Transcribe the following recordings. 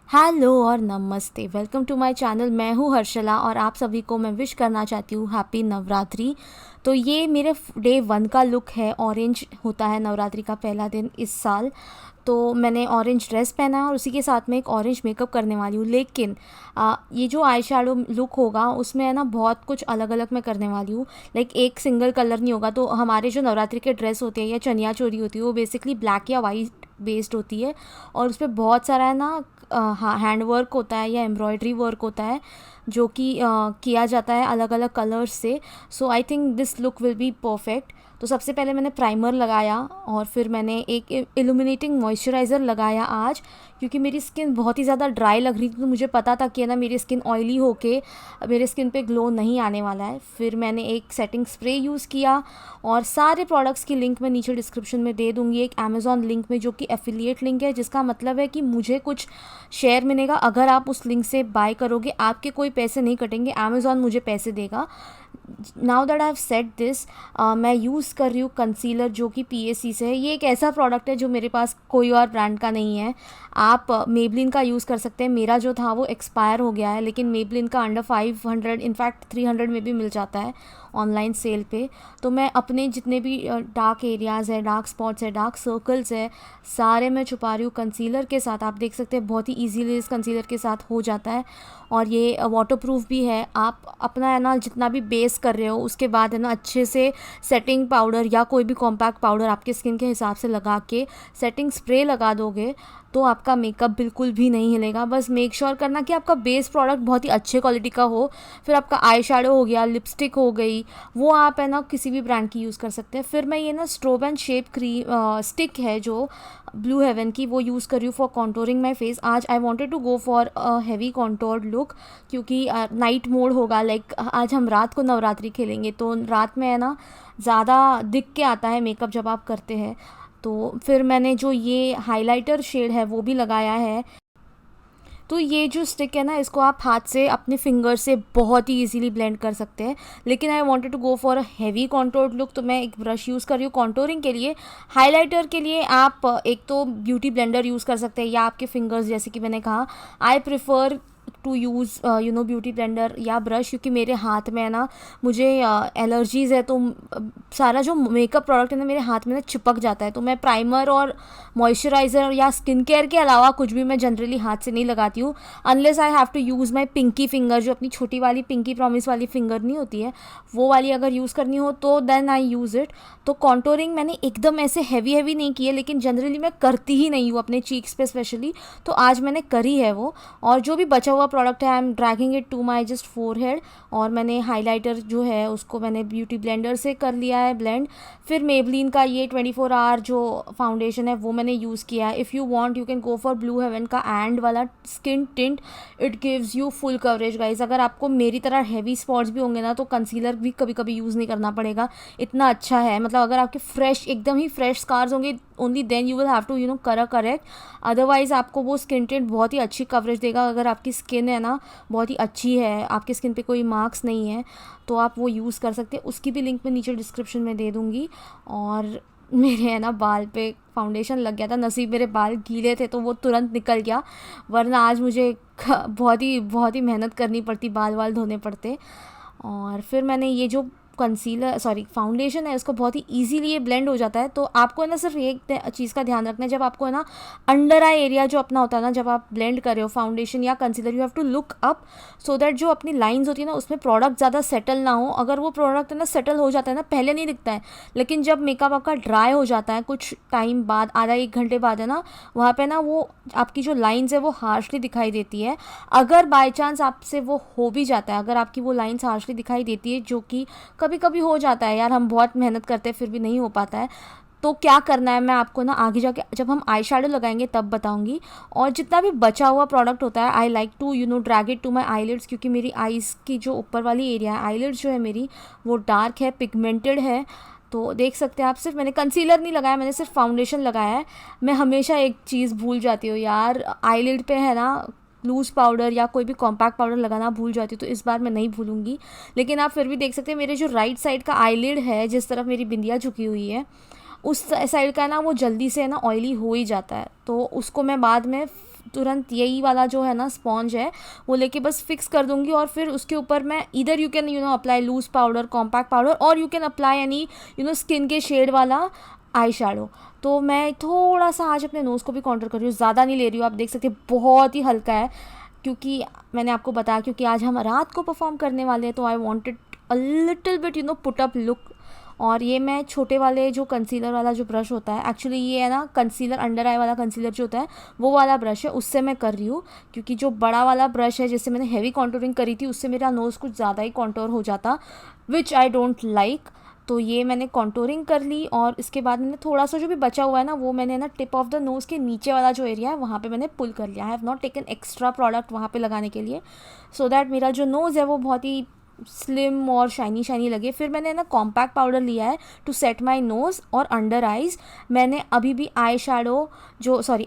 Hello और नमस्ते, welcome to my channel. मैं हूँ हर्षला और आप सभी को मैं विश करना चाहती हूँ हैप्पी नवरात्रि। तो ये मेरे डे 1 का लुक है। ऑरेंज होता है नवरात्रि का पहला दिन इस साल। तो मैंने ऑरेंज ड्रेस पहना है और उसी के साथ में एक ऑरेंज मेकअप करने वाली हूँ। लेकिन ये जो आई शेडो लुक होगा उसमें है ना बहुत कुछ अलग अलग मैं करने वाली हूँ। लाइक एक सिंगल कलर नहीं होगा। तो हमारे जो नवरात्रि के ड्रेस होते हैं या चनिया चोली होती है वो बेसिकली ब्लैक या वाइट बेस्ड होती है। और उस पर बहुत सारा है ना हाँ हैंड वर्क होता है या एम्ब्रॉयडरी वर्क होता है जो कि किया जाता है अलग अलग कलर्स से। So I think this look will be perfect. तो सबसे पहले मैंने प्राइमर लगाया और फिर मैंने एक इल्यूमिनेटिंग मॉइस्चराइज़र लगाया आज, क्योंकि मेरी स्किन बहुत ही ज़्यादा ड्राई लग रही थी। तो मुझे पता था कि है ना मेरी स्किन ऑयली होके मेरे स्किन पे ग्लो नहीं आने वाला है। फिर मैंने एक सेटिंग स्प्रे यूज़ किया और सारे प्रोडक्ट्स की लिंक मैं नीचे डिस्क्रिप्शन में दे दूँगी, एक अमेज़ॉन लिंक में जो कि एफिलिएट लिंक है, जिसका मतलब है कि मुझे कुछ शेयर मिलेगा अगर आप उस लिंक से बाय करोगे। आपके कोई पैसे नहीं कटेंगे, अमेज़ॉन मुझे पैसे देगा। Now that I have set this, मैं यूज़ कर रही हूँ कंसीलर जो कि पीएससी से है। ये एक ऐसा प्रोडक्ट है जो मेरे पास कोई और ब्रांड का नहीं है। आप मेबलिन का यूज़ कर सकते हैं। मेरा जो था वो एक्सपायर हो गया है, लेकिन मेबलिन का अंडर 500 इनफैक्ट 300 में भी मिल जाता है ऑनलाइन सेल पे। तो मैं अपने जितने भी डार्क एरियाज़ है, डार्क स्पॉट्स है, डार्क सर्कल्स है, सारे मैं छुपा रही हूँ कंसीलर के साथ। आप देख सकते हैं बहुत ही ईजीली इस कंसीलर के साथ हो जाता है और ये वाटरप्रूफ भी है। आप अपना है ना जितना भी बेस कर रहे हो उसके बाद है ना अच्छे से सेटिंग पाउडर या कोई भी कॉम्पैक्ट पाउडर आपके स्किन के हिसाब से लगा के सेटिंग स्प्रे लगा दोगे तो आपका मेकअप बिल्कुल भी नहीं हिलेगा। बस मेक श्योर करना कि आपका बेस प्रोडक्ट बहुत ही अच्छे क्वालिटी का हो। फिर आपका आई शेडो हो गया, लिपस्टिक हो गई, वो आप है ना किसी भी ब्रांड की यूज़ कर सकते हैं। फिर मैं ये ना strobe and shape cream stick है जो ब्लू हेवन की, वो यूज़ कर रही हूँ फॉर कॉन्टोरिंग माई फेस। आज I wanted to go for a heavy contoured look, क्योंकि नाइट मोड होगा। लाइक आज हम रात को नवरात्रि खेलेंगे तो रात में है ना ज़्यादा दिख के आता है मेकअप जब आप करते हैं। तो फिर मैंने जो ये हाइलाइटर शेड है वो भी लगाया है। तो ये जो स्टिक है ना इसको आप हाथ से अपने फिंगर से बहुत ही इजीली ब्लेंड कर सकते हैं। लेकिन I wanted to go for a heavy contoured look, तो मैं एक ब्रश यूज़ कर रही हूँ कॉन्टोरिंग के लिए। हाइलाइटर के लिए आप एक तो ब्यूटी ब्लेंडर यूज़ कर सकते हैं या आपके फिंगर्स, जैसे कि मैंने कहा। I prefer to use beauty blender या ब्रश, क्योंकि मेरे हाथ में है ना मुझे एलर्जीज़ है। तो सारा जो मेकअप प्रोडक्ट है ना मेरे हाथ में ना चिपक जाता है। तो मैं प्राइमर और मॉइस्चराइज़र या स्किन केयर के अलावा कुछ भी मैं जनरली हाथ से नहीं लगाती हूँ, unless I have to use my pinky finger, जो अपनी छोटी वाली पिंकी प्रॉमिस वाली फिंगर नहीं होती है वो वाली अगर यूज़ करनी हो तो देन आई यूज़ इट। तो कॉन्टोरिंग मैंने एकदम ऐसे हैवी हैवी नहीं की है, लेकिन जनरली मैं करती ही नहीं हूँ अपने चीक्स पे स्पेशली। तो आज मैंने करी है वो। और जो भी बचा हुआ प्रोडक्ट है I am dragging it to my just forehead. और मैंने हाइलाइटर जो है उसको मैंने ब्यूटी ब्लेंडर से कर लिया है ब्लेंड। फिर मेबलिन का ये 24 आवर जो फाउंडेशन है वो मैंने यूज़ किया है। If you want you can go for Blue Heaven का एंड वाला skin tint, it gives you full coverage guys. अगर आपको मेरी तरह हैवी स्पॉट्स भी होंगे ना तो कंसीलर भी कभी कभी यूज़ नहीं करना पड़ेगा, इतना अच्छा है। मतलब अगर आपके फ्रेश एकदम ही फ्रेश स्कार्स होंगे only then you will have to correct. Otherwise आपको वो स्किन टिंट बहुत ही अच्छी कवरेज देगा। अगर आपकी स्किन है ना बहुत ही अच्छी है, आपकी स्किन पे कोई मार्क्स नहीं है, तो आप वो यूज़ कर सकते हैं। उसकी भी लिंक मैं नीचे डिस्क्रिप्शन में दे दूँगी। और मेरे है ना बाल पे फाउंडेशन लग गया था, नसीब मेरे बाल गीले थे तो वो तुरंत निकल गया, वरना आज मुझे बहुत ही मेहनत करनी पड़ती, बाल वाल धोने पड़ते। और फिर मैंने ये जो कंसीलर सॉरी फाउंडेशन है उसको बहुत ही इजीली ये ब्लेंड हो जाता है। तो आपको है ना सिर्फ एक चीज़ का ध्यान रखना है, जब आपको है ना अंडर आई एरिया जो अपना होता है ना, जब आप ब्लेंड कर रहे हो फाउंडेशन या concealer, you have to look up so that जो अपनी लाइंस होती है ना उसमें प्रोडक्ट ज़्यादा सेटल ना हो। अगर वो प्रोडक्ट है ना सेटल हो जाता है ना पहले नहीं दिखता है, लेकिन जब मेकअप आपका ड्राई हो जाता है कुछ टाइम बाद, आधा एक घंटे बाद है ना, वहाँ पे ना वो आपकी जो लाइंस है वो हार्शली दिखाई देती है। अगर बाय चांस आपसे वो हो भी जाता है, अगर आपकी वो लाइंस हार्शली दिखाई देती है, जो कि कभी कभी हो जाता है यार, हम बहुत मेहनत करते हैं फिर भी नहीं हो पाता है, तो क्या करना है मैं आपको ना आगे जाके जब हम आई शेडो लगाएंगे तब बताऊंगी। और जितना भी बचा हुआ प्रोडक्ट होता है I like to drag it to my eyelids, क्योंकि मेरी आईज़ की जो ऊपर वाली एरिया है, आईलिड्स जो है मेरी वो डार्क है, पिगमेंटेड है। तो देख सकते हैं आप, सिर्फ मैंने कंसीलर नहीं लगाया, मैंने सिर्फ फाउंडेशन लगाया है। मैं हमेशा एक चीज़ भूल जाती हूँ यार, आईलिड पे है ना लूज़ पाउडर या कोई भी कॉम्पैक्ट पाउडर लगाना भूल जाती हूँ, तो इस बार मैं नहीं भूलूंगी। लेकिन आप फिर भी देख सकते हैं मेरे जो राइट साइड का आईलिड है, जिस तरफ मेरी बिंदिया झुकी हुई है, उस साइड का ना वो जल्दी से ना ऑयली हो ही जाता है। तो उसको मैं बाद में तुरंत यही वाला जो है ना स्पॉन्ज है वो लेके बस फिक्स कर दूंगी, और फिर उसके ऊपर मैं इधर you can apply loose powder, compact powder, और you can apply any skin के शेड वाला आई शेडो। तो मैं थोड़ा सा आज अपने नोज़ को भी कॉन्टर कर रही हूँ, ज़्यादा नहीं ले रही हूँ, आप देख सकते हैं बहुत ही हल्का है, क्योंकि मैंने आपको बताया क्योंकि आज हम रात को परफॉर्म करने वाले हैं, तो I wanted a little bit put up look. और ये मैं छोटे वाले जो कंसीलर वाला जो ब्रश होता है, एक्चुअली ये है ना कंसीलर, अंडर आई वाला कंसीलर जो होता है वो वाला ब्रश है, उससे मैं कर रही हूँ, क्योंकि जो बड़ा वाला ब्रश है जिससे मैंने हैवी कॉन्टूरिंग करी थी उससे मेरा नोज़ कुछ ज़्यादा ही कॉन्टोर हो जाता, विच आई डोंट लाइक। तो ये मैंने कॉन्टोरिंग कर ली, और इसके बाद मैंने थोड़ा सा जो भी बचा हुआ है ना वो मैंने ना टिप ऑफ द नोज़ के नीचे वाला जो एरिया है वहाँ पे मैंने पुल कर लिया। I have not taken extra product वहाँ पे लगाने के लिए, सो दैट मेरा जो नोज़ है वो बहुत ही स्लिम और शाइनी शाइनी लगे। फिर मैंने ना कॉम्पैक्ट पाउडर लिया है टू सेट माय नोज़ और अंडर आइज़। मैंने अभी भी आई शेडो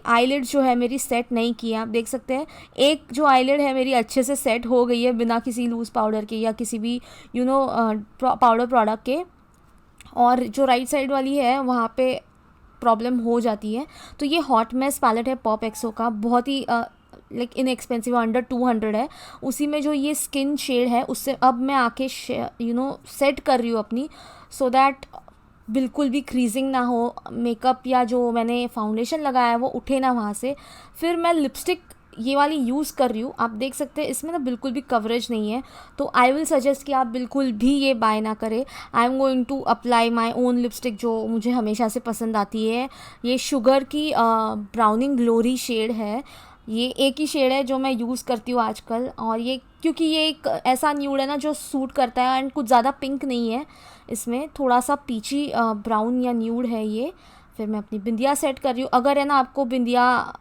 आईलिड जो है मेरी सेट नहीं की है, आप देख सकते हैं एक जो आईलिड है मेरी अच्छे से सेट हो गई है बिना किसी लूज़ पाउडर के या किसी भी पाउडर प्रोडक्ट के, और जो राइट साइड वाली है वहाँ पे प्रॉब्लम हो जाती है। तो ये हॉट मेस पैलेट है पॉप एक्सो का, बहुत ही लाइक इनएक्सपेंसिव, अंडर 200 है। उसी में जो ये स्किन शेड है उससे अब मैं आके सेट कर रही हूँ अपनी, सो दैट बिल्कुल भी क्रीजिंग ना हो, मेकअप या जो मैंने फाउंडेशन लगाया है वो उठे ना वहाँ से। फिर मैं लिपस्टिक ये वाली यूज़ कर रही हूँ, आप देख सकते हैं इसमें ना बिल्कुल भी कवरेज नहीं है, तो आई विल सजेस्ट कि आप बिल्कुल भी ये बाय ना करें। I am going to apply my own lipstick जो मुझे हमेशा से पसंद आती है। ये शुगर की ब्राउनिंग ग्लोरी शेड है, ये एक ही शेड है जो मैं यूज़ करती हूँ आजकल, और ये क्योंकि ये एक ऐसा न्यूड है ना जो सूट करता है, एंड कुछ ज़्यादा पिंक नहीं है, इसमें थोड़ा सा पीची ब्राउन या न्यूड है ये। फिर मैं अपनी बिंदिया सेट कर रही हूँ। अगर है ना आपको बिंदिया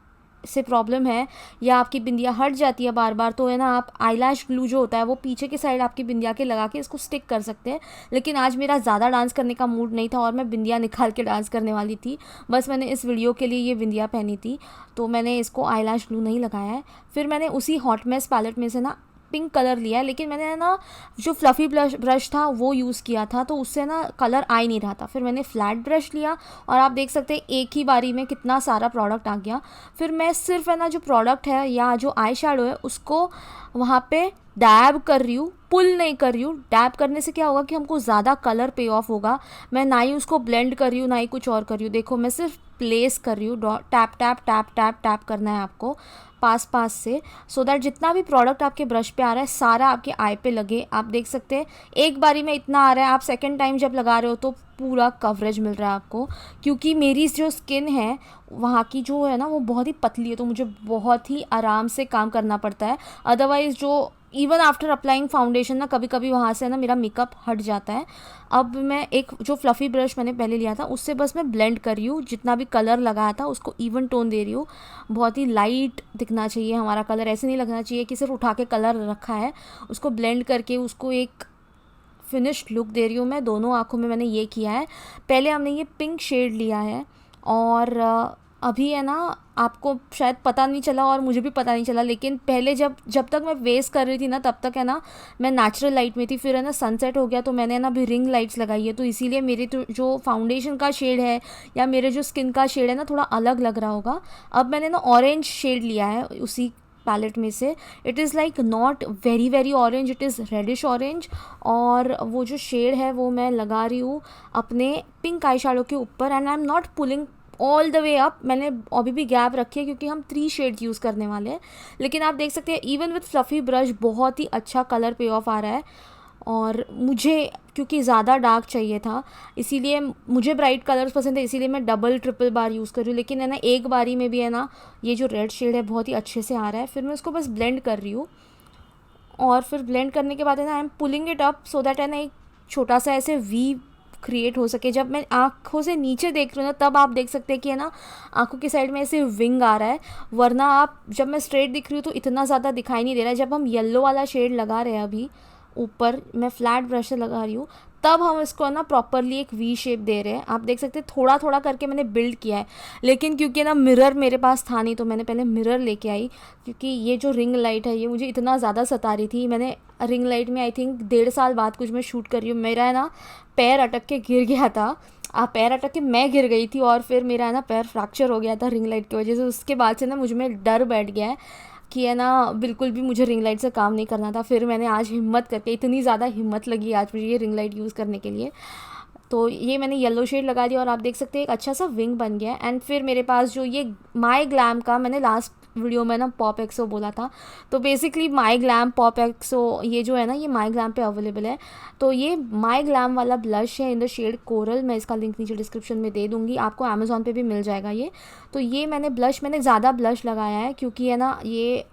से प्रॉब्लम है या आपकी बिंदिया हट जाती है बार बार, तो है ना आप आईलैश ग्लू जो होता है वो पीछे की साइड आपकी बिंदिया के लगा के इसको स्टिक कर सकते हैं। लेकिन आज मेरा ज़्यादा डांस करने का मूड नहीं था और मैं बिंदिया निकाल के डांस करने वाली थी, बस मैंने इस वीडियो के लिए ये बिंदिया पहनी थी, तो मैंने इसको आईलैश ग्लू नहीं लगाया है। फिर मैंने उसी हॉट मेस पैलेट में से ना पिंक कलर लिया है, लेकिन मैंने ना जो फ्लफ़ी ब्रश था वो यूज़ किया था, तो उससे ना कलर आ ही नहीं रहा था। फिर मैंने फ्लैट ब्रश लिया और आप देख सकते हैं एक ही बारी में कितना सारा प्रोडक्ट आ गया। फिर मैं सिर्फ है ना जो प्रोडक्ट है या जो आई शेडो है उसको वहाँ पे डैब कर रही हूँ, पुल नहीं कर रही हूँ। डैब करने से क्या होगा कि हमको ज़्यादा कलर पे ऑफ होगा। मैं ना ही उसको ब्लेंड कर रही हूँ ना ही कुछ और कर रही हूँ, देखो मैं सिर्फ प्लेस कर रही हूँ, tap tap tap tap tap करना है आपको पास से, सो दैट जितना भी प्रोडक्ट आपके ब्रश पे आ रहा है सारा आपके आई पे लगे। आप देख सकते हैं एक बारी में इतना आ रहा है, आप सेकंड टाइम जब लगा रहे हो तो पूरा कवरेज मिल रहा है आपको, क्योंकि मेरी जो स्किन है वहाँ की जो है ना वो बहुत ही पतली है, तो मुझे बहुत ही आराम से काम करना पड़ता है। अदरवाइज़ जो इवन आफ्टर अप्लाइंग फाउंडेशन ना कभी कभी वहाँ से ना मेरा मेकअप हट जाता है। अब मैं एक जो फ्लफ़ी ब्रश मैंने पहले लिया था उससे बस मैं ब्लेंड कर रही हूँ, जितना भी कलर लगाया था उसको इवन टोन दे रही हूँ। बहुत ही लाइट दिखना चाहिए हमारा कलर, ऐसे नहीं लगना चाहिए कि सिर्फ उठा के कलर रखा है, उसको ब्लेंड करके उसको एक फिनिश्ड लुक दे रही हूँ मैं। दोनों आँखों में मैंने ये किया है। पहले हमने ये पिंक शेड लिया है और अभी है ना आपको शायद पता नहीं चला और मुझे भी पता नहीं चला, लेकिन पहले जब तक मैं वेस्ट कर रही थी ना तब तक है ना मैं नेचुरल लाइट में थी। फिर है ना सनसेट हो गया तो मैंने ना अभी रिंग लाइट्स लगाई है, तो इसीलिए मेरे तो जो फाउंडेशन का शेड है या मेरे जो स्किन का शेड है ना थोड़ा अलग लग रहा होगा। अब मैंने ना ऑरेंज शेड लिया है उसी पैलेट में से। It is like not very very orange, it is reddish orange, और वो जो शेड है वो मैं लगा रही हूँ अपने पिंक आई शेडो के ऊपर। And I am not pulling all the way up, मैंने अभी भी गैप रखी है क्योंकि हम 3 शेड यूज़ करने वाले हैं। लेकिन आप देख सकते हैं इवन विथ फ्लफ़ी ब्रश बहुत ही अच्छा कलर पे ऑफ आ रहा है। और मुझे क्योंकि ज़्यादा डार्क चाहिए था, इसीलिए मुझे ब्राइट कलर्स पसंद है, इसीलिए मैं डबल ट्रिपल बार यूज़ कर रही हूँ। लेकिन है ना एक बारी में भी है ना ये जो रेड शेड है बहुत ही अच्छे से आ रहा है। फिर मैं उसको बस ब्लेंड कर रही हूँ, और फिर ब्लेंड करने के बाद है ना I am pulling it up so that है ना एक छोटा सा ऐसे वी क्रिएट हो सके। जब मैं आँखों से नीचे देख रही हूँ ना तब आप देख सकते हैं कि है ना आँखों की साइड में ऐसे विंग आ रहा है, वरना आप जब मैं स्ट्रेट दिख रही हूँ तो इतना ज़्यादा दिखाई नहीं दे रहा है। जब हम येलो वाला शेड लगा रहे हैं अभी ऊपर, मैं फ्लैट ब्रश से लगा रही हूँ, तब हम इसको ना प्रॉपरली एक वी शेप दे रहे हैं। आप देख सकते हैं थोड़ा थोड़ा करके मैंने बिल्ड किया है, लेकिन क्योंकि ना मिरर मेरे पास था नहीं तो मैंने पहले मिरर लेके आई, क्योंकि ये जो रिंग लाइट है ये मुझे इतना ज़्यादा सता रही थी। मैंने रिंग लाइट में आई थिंक 1.5 साल बाद कुछ मैं शूट कर रही हूँ, मेरा है ना पैर अटक के गिर गया था पैर अटक के मैं गिर गई थी और फिर मेरा है ना पैर फ्रैक्चर हो गया था रिंग लाइट की वजह से। उसके बाद से ना मुझ में डर बैठ गया है कि है ना बिल्कुल भी मुझे रिंग लाइट से काम नहीं करना था। फिर मैंने आज हिम्मत करके, इतनी ज़्यादा हिम्मत लगी आज मुझे ये रिंग लाइट यूज़ करने के लिए, तो ये मैंने येलो शेड लगा दिया और आप देख सकते हैं एक अच्छा सा विंग बन गया है। एंड फिर मेरे पास जो ये माई ग्लैम का, मैंने लास्ट वीडियो में ना पॉप एक्सो बोला था, तो बेसिकली माई ग्लैम पॉप एक्सो ये जो है ना, ये माई ग्लैम पे अवेलेबल है। तो ये माई ग्लैम वाला ब्लश है इन द शेड कोरल, मैं इसका लिंक नीचे डिस्क्रिप्शन में दे दूँगी, आपको अमेज़ॉन पे भी मिल जाएगा ये। तो ये मैंने ज़्यादा ब्लश लगाया है क्योंकि है ना ये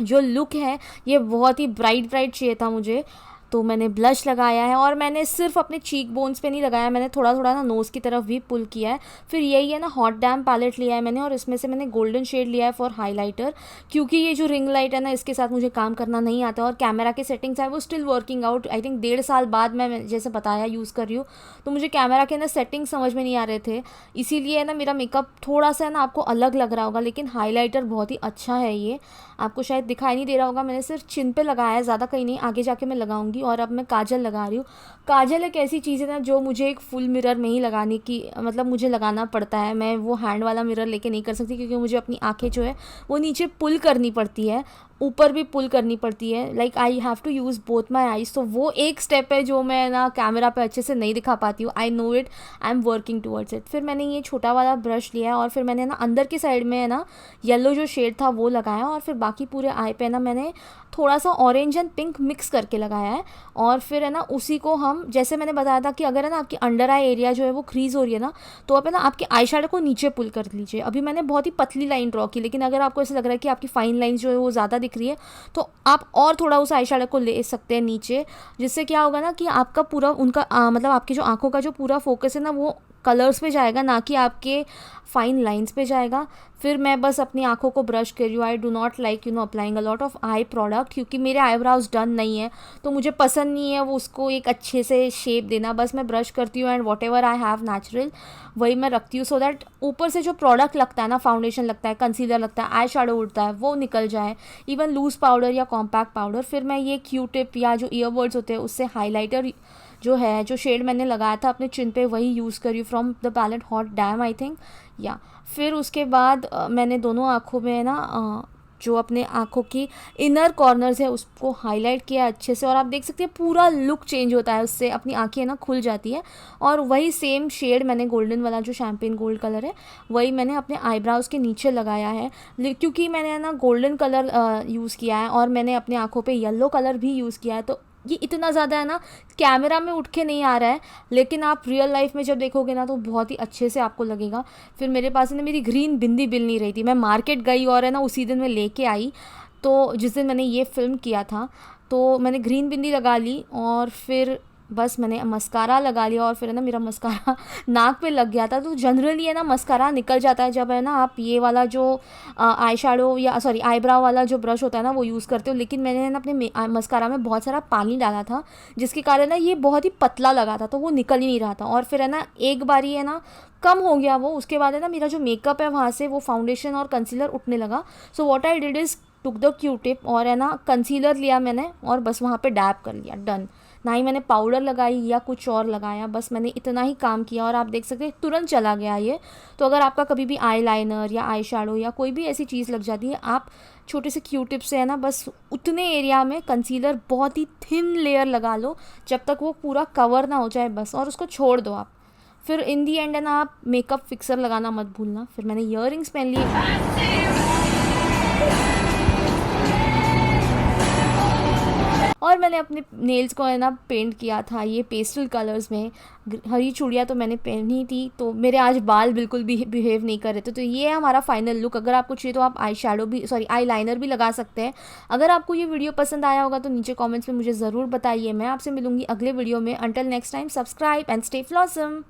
जो लुक है ये बहुत ही ब्राइट ब्राइट चाहिए था मुझे, तो मैंने ब्लश लगाया है। और मैंने सिर्फ अपने चीक बोन्स पे नहीं लगाया, मैंने थोड़ा थोड़ा ना नोज़ की तरफ भी पुल किया है। फिर यही है ना हॉट डैम पैलेट लिया है मैंने और इसमें से मैंने गोल्डन शेड लिया है फॉर हाइलाइटर, क्योंकि ये जो रिंग लाइट है ना इसके साथ मुझे काम करना नहीं आता और कैमरा के सेटिंग्स है वो still working out. I think 1.5 साल बाद मैं जैसे बताया यूज़ कर रही हूँ, तो मुझे कैमरा के ना सेटिंग्स समझ में नहीं आ रहे थे, इसीलिए है ना मेरा मेकअप थोड़ा सा है ना आपको अलग लग रहा होगा। लेकिन हाईलाइटर बहुत ही अच्छा है, ये आपको शायद दिखाई नहीं दे रहा होगा, मैंने सिर्फ चिन पे लगाया है, ज़्यादा कहीं नहीं, आगे जाके मैं लगाऊंगी। और अब मैं काजल लगा रही हूँ। काजल एक ऐसी चीज़ है ना जो मुझे एक फुल मिरर में ही लगाने की, मतलब मुझे लगाना पड़ता है, मैं वो हैंड वाला मिरर लेके नहीं कर सकती क्योंकि मुझे अपनी आंखें जो है वो नीचे पुल करनी पड़ती है, ऊपर भी पुल करनी पड़ती है, like I have to use both my eyes. तो वो एक स्टेप है जो मैं ना कैमरा पे अच्छे से नहीं दिखा पाती हूँ, I know it, I am working towards it. फिर मैंने ये छोटा वाला ब्रश लिया है और फिर मैंने ना अंदर की साइड में है ना येलो जो शेड था वो लगाया और फिर बाकी पूरे आई पे ना मैंने थोड़ा सा ऑरेंज एंड पिंक मिक्स करके लगाया है। और फिर है ना उसी को हम, जैसे मैंने बताया था कि अगर है ना आपकी अंडर आई एरिया जो है वो क्रीज हो रही है ना, तो आप है ना आपके आई शेडो को नीचे पुल कर लीजिए। अभी मैंने बहुत ही पतली लाइन ड्रॉ की, लेकिन अगर आपको ऐसा लग रहा है कि आपकी फाइन लाइन जो है वो ज़्यादा दिख रही है तो आप और थोड़ा उस आई शेडो को ले सकते हैं नीचे, जिससे क्या होगा ना कि आपका पूरा उनका मतलब आपकी जो आंखों का जो पूरा फोकस है ना वो कलर्स पे जाएगा, ना कि आपके फाइन लाइंस पे जाएगा। फिर मैं बस अपनी आंखों को ब्रश कर रही हूँ। I do not like applying a lot of I product, क्योंकि मेरे आईब्राउज डन नहीं है तो मुझे पसंद नहीं है वो उसको एक अच्छे से शेप देना। बस मैं ब्रश करती हूँ and what ever I have natural वही मैं रखती हूँ, सो दैट ऊपर से जो प्रोडक्ट लगता है ना, फाउंडेशन लगता है, कंसीलर लगता है, आई शेडो उड़ता है, वो निकल जाए, इवन लूज पाउडर या कॉम्पैक्ट पाउडर। फिर मैं ये क्यू टिप या जो ईयरबड्स होते हैं उससे हाईलाइटर जो है, जो शेड मैंने लगाया था अपने चिन पे, वही यूज़ करी from the palette hot damn I think, या फिर उसके बाद मैंने दोनों आँखों में ना जो अपने आँखों की इनर कॉर्नर्स है उसको हाईलाइट किया अच्छे से। और आप देख सकते हैं पूरा लुक चेंज होता है उससे, अपनी आँखें ना खुल जाती है। और वही सेम शेड मैंने गोल्डन वाला जो शैम्पेन गोल्ड कलर है वही मैंने अपने आईब्राउज़ के नीचे लगाया है, क्योंकि मैंने ना गोल्डन कलर यूज़ किया है और मैंने अपने आँखों पे येलो कलर भी यूज़ किया है। तो ये इतना ज़्यादा है ना कैमरा में उठ के नहीं आ रहा है, लेकिन आप रियल लाइफ में जब देखोगे ना तो बहुत ही अच्छे से आपको लगेगा। फिर मेरे पास ना मेरी ग्रीन बिंदी बिल नहीं रही थी, मैं मार्केट गई और है ना उसी दिन मैं लेके आई, तो जिस दिन मैंने ये फ़िल्म किया था तो मैंने ग्रीन बिंदी लगा ली और फिर बस मैंने मस्कारा लगा लिया। और फिर है ना मेरा मस्कारा नाक पे लग गया था। तो जनरली है ना मस्कारा निकल जाता है जब है ना आप ये वाला जो आई शेडो या सॉरी आईब्राव वाला जो ब्रश होता है ना वो यूज़ करते हो। लेकिन मैंने ना अपने मस्कारा में बहुत सारा पानी डाला था जिसके कारण ना ये बहुत ही पतला लगा था, तो वो निकल ही नहीं रहा था। और फिर है ना एक बारी है ना कम हो गया वो, उसके बाद है ना मेरा जो मेकअप है वहाँ से वो फाउंडेशन और कंसीलर उठने लगा। So what I did is took the Q tip और है ना कंसीलर लिया मैंने और बस वहाँ पे डैब कर लिया, डन। ना ही मैंने पाउडर लगाई या कुछ और लगाया, बस मैंने इतना ही काम किया और आप देख सकते हैं तुरंत चला गया ये। तो अगर आपका कभी भी आई लाइनर या आई शेडो या कोई भी ऐसी चीज़ लग जाती है, आप छोटे से क्यू टिप से है ना बस उतने एरिया में कंसीलर बहुत ही थिन लेयर लगा लो जब तक वो पूरा कवर ना हो जाए बस, और उसको छोड़ दो आप। फिर इन दी एंड है ना आप मेकअप फिक्सर लगाना मत भूलना। फिर मैंने ईयररिंग्स पहन लिए और मैंने अपने नेल्स को है ना पेंट किया था ये पेस्टल कलर्स में। हरी चूड़ियाँ तो मैंने पहनी थी, तो मेरे आज बाल बिल्कुल भी बिहेव नहीं कर रहे थे। तो ये है हमारा फाइनल लुक। अगर आपको चाहिए तो आप आई शेडो भी आई लाइनर भी लगा सकते हैं। अगर आपको ये वीडियो पसंद आया होगा तो नीचे कॉमेंट्स में मुझे ज़रूर बताइए। मैं आपसे मिलूंगी अगले वीडियो में। Until next time, subscribe and stay flawsome.